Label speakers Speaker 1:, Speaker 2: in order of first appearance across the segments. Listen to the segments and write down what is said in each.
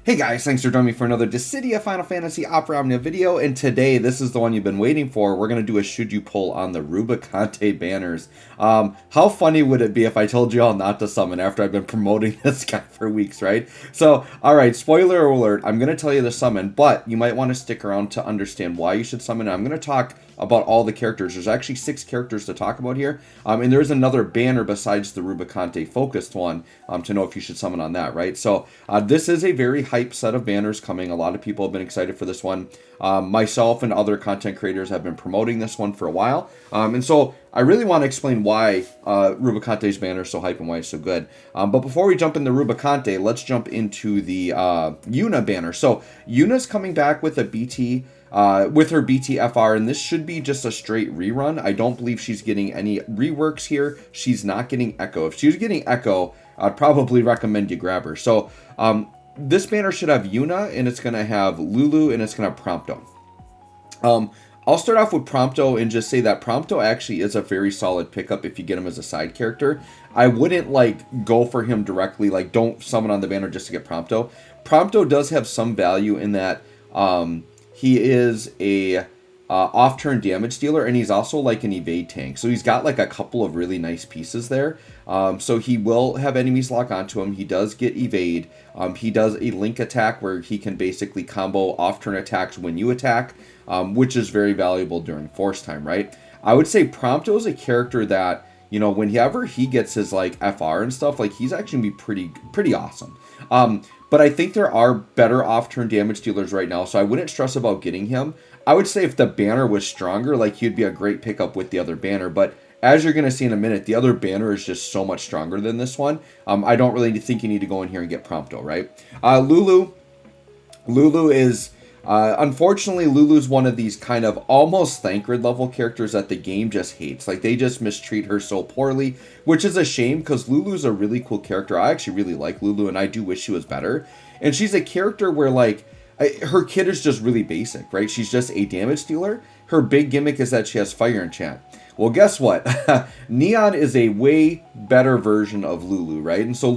Speaker 1: Hey guys, thanks for joining me for another Dissidia Final Fantasy Opera Omnia video, and today, this is the one you've been waiting for. We're going to do a Should You Pull on the Rubicante banners. How funny would it be if I told you all not to summon after I've been promoting this guy for weeks, right? So, alright, spoiler alert, I'm going to tell you to summon, but you might want to stick around to understand why you should summon. I'm going to talk about all the characters. There's actually 6 characters to talk about here, and there's another banner besides the Rubicante focused one to know if you should summon on that, right? So this is a very hype set of banners coming. A lot of people have been excited for this one. Myself and other content creators have been promoting this one for a while, and so I really want to explain why Rubicante's banner is so hype and why it's so good. But before we jump into Rubicante, let's jump into the Yuna banner. So Yuna's coming back with a BT. With her BTFR, and this should be just a straight rerun. I don't believe she's getting any reworks here. She's not getting Echo. If she was getting Echo, I'd probably recommend you grab her. So this banner should have Yuna, and it's going to have Lulu, and it's going to have Prompto. I'll start off with Prompto and just say that Prompto actually is a very solid pickup if you get him as a side character. I wouldn't go for him directly, don't summon on the banner just to get Prompto. Prompto does have some value in that he is a off-turn damage dealer, and he's also an evade tank. So he's got a couple of really nice pieces there. So he will have enemies lock onto him. He does get evade. He does a link attack where he can basically combo off-turn attacks when you attack, which is very valuable during force time, right? I would say Prompto is a character that, whenever he gets his FR and stuff, he's actually gonna be pretty awesome. But I think there are better off-turn damage dealers right now, so I wouldn't stress about getting him. I would say if the banner was stronger, he'd be a great pickup with the other banner, but as you're going to see in a minute, the other banner is just so much stronger than this one. I don't really think you need to go in here and get Prompto, right? Lulu is... unfortunately, Lulu's one of these kind of almost Thancred level characters that the game just hates. They just mistreat her so poorly, which is a shame because Lulu's a really cool character. I actually really like Lulu, and I do wish she was better. And she's a character where, her kit is just really basic, right? She's just a damage dealer. Her big gimmick is that she has fire enchant. Well, guess what? Neon is a way better version of Lulu, right? And so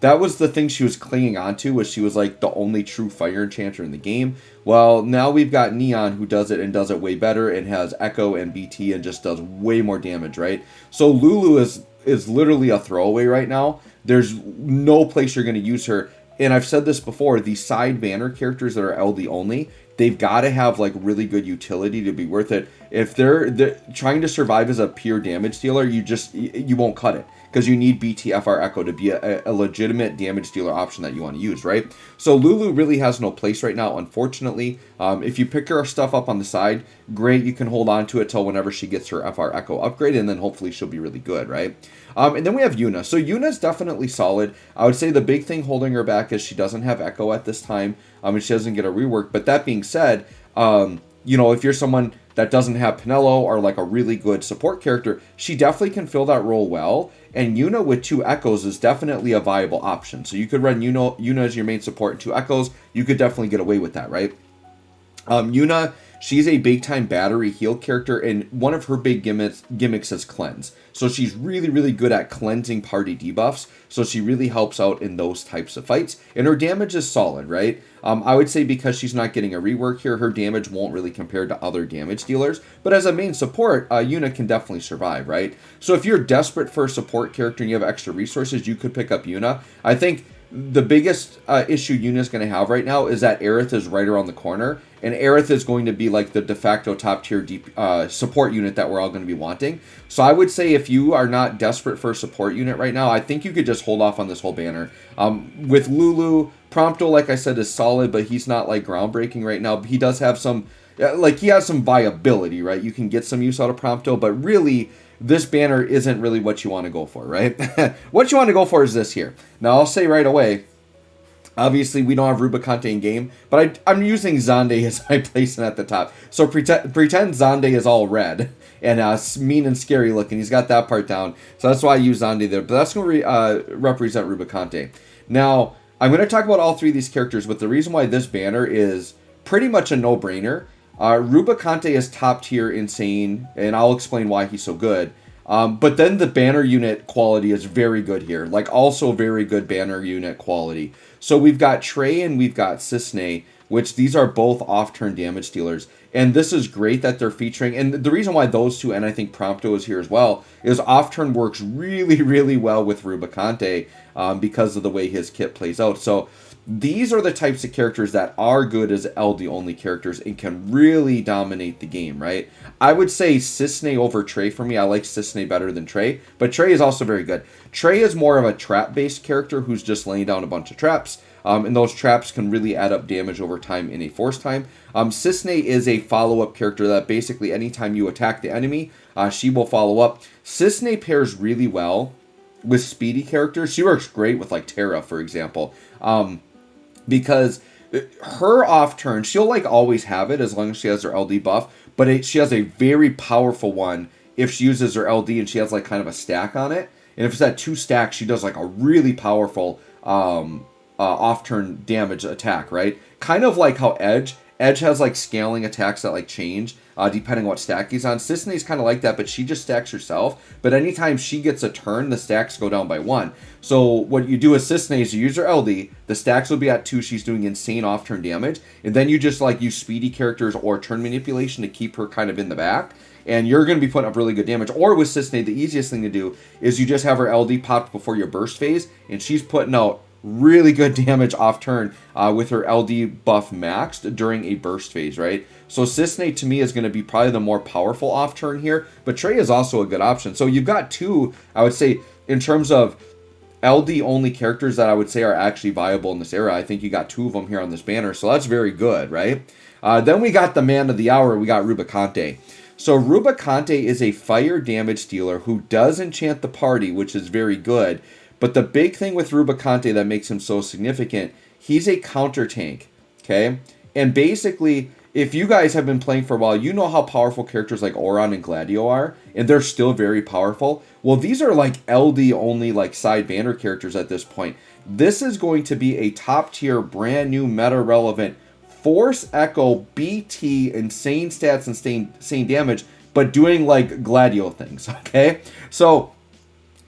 Speaker 1: that was the thing she was clinging onto, was she was the only true fire enchanter in the game. Well, now we've got Neon who does it and does it way better and has Echo and BT and just does way more damage, right? So Lulu is literally a throwaway right now. There's no place you're going to use her. And I've said this before, these side banner characters that are LD only, they've got to have really good utility to be worth it. If they're trying to survive as a pure damage dealer, you won't cut it, because you need BTFR Echo to be a legitimate damage dealer option that you want to use, right? So Lulu really has no place right now, unfortunately. If you pick her stuff up on the side, great, you can hold on to it till whenever she gets her FR Echo upgrade, and then hopefully she'll be really good, right? And then we have Yuna. So Yuna's definitely solid. I would say the big thing holding her back is she doesn't have Echo at this time, and she doesn't get a rework. But that being said, if you're someone that doesn't have Pinello or a really good support character, she definitely can fill that role well. And Yuna with 2 Echoes is definitely a viable option. So you could run Yuna as your main support and 2 Echoes. You could definitely get away with that, right? Yuna, she's a big-time battery heal character, and one of her big gimmicks is Cleanse. So she's really, really good at cleansing party debuffs, so she really helps out in those types of fights. And her damage is solid, right? I would say because she's not getting a rework here, her damage won't really compare to other damage dealers. But as a main support, Yuna can definitely survive, right? So if you're desperate for a support character and you have extra resources, you could pick up Yuna. I think the biggest issue Yuna's going to have right now is that Aerith is right around the corner, and Aerith is going to be the de facto top tier support unit that we're all going to be wanting. So I would say if you are not desperate for a support unit right now, I think you could just hold off on this whole banner. With Lulu, Prompto, like I said, is solid, but he's not groundbreaking right now. He does have some, he has some viability, right? You can get some use out of Prompto, but really, this banner isn't really what you want to go for, right? What you want to go for is this here. Now, I'll say right away, obviously, we don't have Rubicante in game, but I'm using Xande as my placement at the top. So pretend Xande is all red and mean and scary looking. He's got that part down. So that's why I use Xande there. But that's going to represent Rubicante. Now, I'm going to talk about all 3 of these characters, but the reason why this banner is pretty much a no-brainer. Rubicante is top tier insane, and I'll explain why he's so good. But then the banner unit quality is very good here. Like, also very good banner unit quality. So we've got Trey and we've got Cisne, which these are both off-turn damage dealers. And this is great that they're featuring. And the reason why those two, and I think Prompto is here as well, is off-turn works really, really well with Rubicante because of the way his kit plays out. So these are the types of characters that are good as LD-only characters and can really dominate the game, right? I would say Cisne over Trey for me. I like Cisne better than Trey, but Trey is also very good. Trey is more of a trap-based character who's just laying down a bunch of traps, and those traps can really add up damage over time in a force time. Cisne is a follow-up character that basically anytime you attack the enemy, she will follow up. Cisne pairs really well with speedy characters. She works great with like Terra, for example. Because her off turn, she'll like always have it as long as she has her LD buff, but she has a very powerful one if she uses her LD and she has like kind of a stack on it. And if it's at 2 stacks, she does like a really powerful off turn damage attack, right? Kind of like how Edge has like scaling attacks that like change depending on what stack he's on. Cisne's kind of like that, but she just stacks herself. But anytime she gets a turn, the stacks go down by 1. So what you do with Cisne is you use her LD, the stacks will be at 2, she's doing insane off-turn damage, and then you just like use speedy characters or turn manipulation to keep her kind of in the back, and you're going to be putting up really good damage. Or with Cisne, the easiest thing to do is you just have her LD popped before your burst phase, and she's putting out really good damage off turn with her LD buff maxed during a burst phase, right? So Cisne to me is going to be probably the more powerful off turn here, but Trey is also a good option. So you've got two, I would say, in terms of LD only characters that I would say are actually viable in this era. I think you got 2 of them here on this banner, so that's very good, right? Then we got the man of the hour, we got Rubicante. So Rubicante is a fire damage dealer who does enchant the party, which is very good. But the big thing with Rubicante that makes him so significant, he's a counter tank, okay? And basically, if you guys have been playing for a while, you know how powerful characters like Oron and Gladio are, and they're still very powerful. Well, these are like LD only like side banner characters at this point. This is going to be a top tier, brand new, meta relevant Force Echo BT, insane stats and insane damage, but doing like Gladio things, okay? So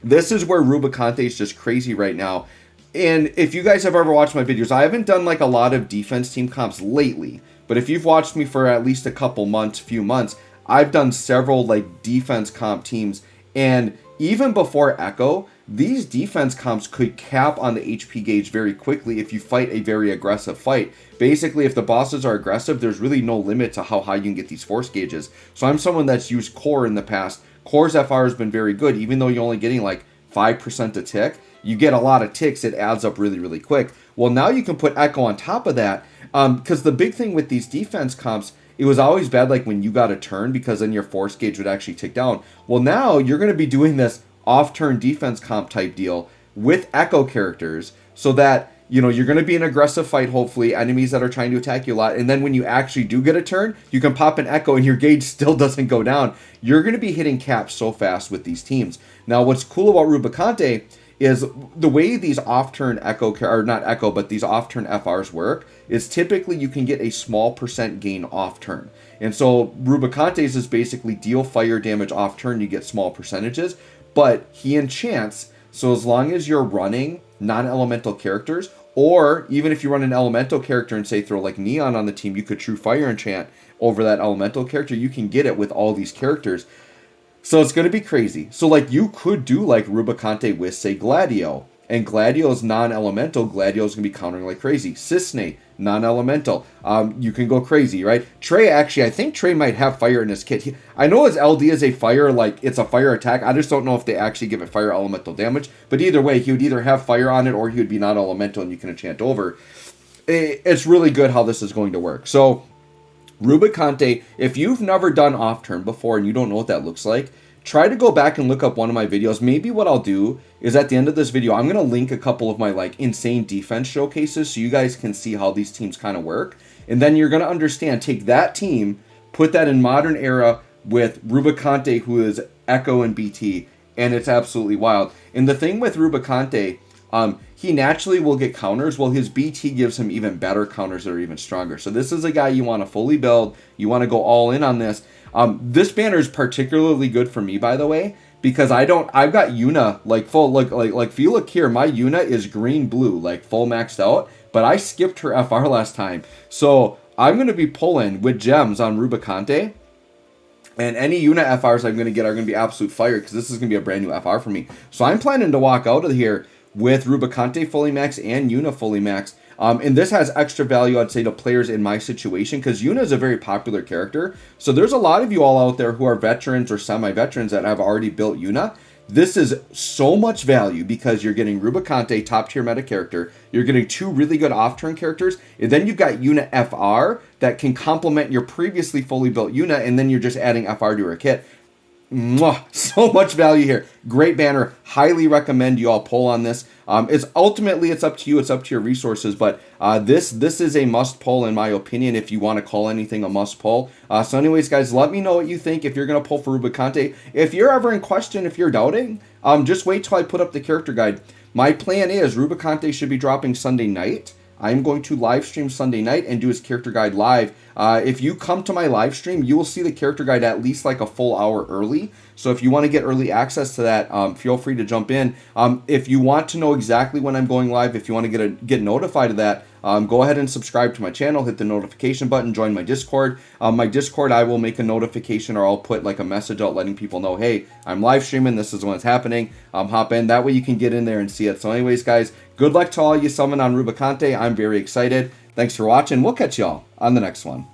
Speaker 1: this is where Rubicante is just crazy right now. And if you guys have ever watched my videos, I haven't done like a lot of defense team comps lately. But if you've watched me for at least a few months, I've done several like defense comp teams. And even before Echo, these defense comps could cap on the HP gauge very quickly if you fight a very aggressive fight. Basically, if the bosses are aggressive, there's really no limit to how high you can get these force gauges. So I'm someone that's used Core in the past. Core's FR has been very good, even though you're only getting like 5% a tick. You get a lot of ticks, it adds up really, really quick. Well, now you can put Echo on top of that, because the big thing with these defense comps, it was always bad like when you got a turn, because then your force gauge would actually tick down. Well, now you're going to be doing this off-turn defense comp type deal with Echo characters, so that, you know, you're going to be an aggressive fight, hopefully, enemies that are trying to attack you a lot, and then when you actually do get a turn, you can pop an Echo and your gauge still doesn't go down. You're going to be hitting caps so fast with these teams. Now, what's cool about Rubicante is the way these off-turn Echo, or not Echo, but these off-turn FRs work, is typically you can get a small percent gain off-turn. And so Rubicante's is basically deal fire damage off-turn, you get small percentages, but he enchants, so as long as you're running non-elemental characters, or even if you run an elemental character and say throw like Neon on the team, you could true fire enchant over that elemental character, you can get it with all these characters. So it's going to be crazy. So like you could do like Rubicante with say Gladio, and Gladio is non-elemental, Gladio is going to be countering like crazy. Cisne, non-elemental, you can go crazy, right? Trey, actually, I think Trey might have fire in his kit. I know his LD is a fire, like it's a fire attack. I just don't know if they actually give it fire elemental damage. But either way, he would either have fire on it or he would be non-elemental and you can enchant over. It's really good how this is going to work. So Rubicante, if you've never done off turn before and you don't know what that looks like, try to go back and look up one of my videos. Maybe what I'll do is at the end of this video, I'm going to link a couple of my like insane defense showcases so you guys can see how these teams kind of work. And then you're going to understand, take that team, put that in modern era with Rubicante, who is Echo and BT, and it's absolutely wild. And the thing with Rubicante, he naturally will get counters. Well, his BT gives him even better counters that are even stronger. So this is a guy you want to fully build. You want to go all in on this. This banner is particularly good for me, by the way, because I've got Yuna like full, like if you look here, my Yuna is green blue, like full maxed out, but I skipped her FR last time. So I'm going to be pulling with gems on Rubicante. And any Yuna FRs I'm going to get are going to be absolute fire, because this is going to be a brand new FR for me. So I'm planning to walk out of here with Rubicante fully max and Yuna fully max. And this has extra value, I'd say, to players in my situation, because Yuna is a very popular character. So there's a lot of you all out there who are veterans or semi-veterans that have already built Yuna. This is so much value because you're getting Rubicante, top tier meta character. You're getting 2 really good off-turn characters. And then you've got Yuna FR that can complement your previously fully built Yuna. And then you're just adding FR to her kit. Mwah, so much value here. Great banner. Highly recommend you all pull on this. It's up to you. It's up to your resources. But this is a must pull in my opinion, if you want to call anything a must pull. So anyways, guys, let me know what you think if you're going to pull for Rubicante. If you're ever in question, if you're doubting, just wait till I put up the character guide. My plan is Rubicante should be dropping Sunday night. I'm going to live stream Sunday night and do his character guide live. If you come to my live stream, you will see the character guide at least like a full hour early. So if you want to get early access to that, feel free to jump in. If you want to know exactly when I'm going live, if you want to get notified of that, go ahead and subscribe to my channel, hit the notification button, join my Discord. My Discord, I will make a notification, or I'll put like a message out letting people know, hey, I'm live streaming, this is when it's happening. Hop in, that way you can get in there and see it. So anyways, guys, good luck to all you summon on Rubicante. I'm very excited. Thanks for watching. We'll catch y'all on the next one.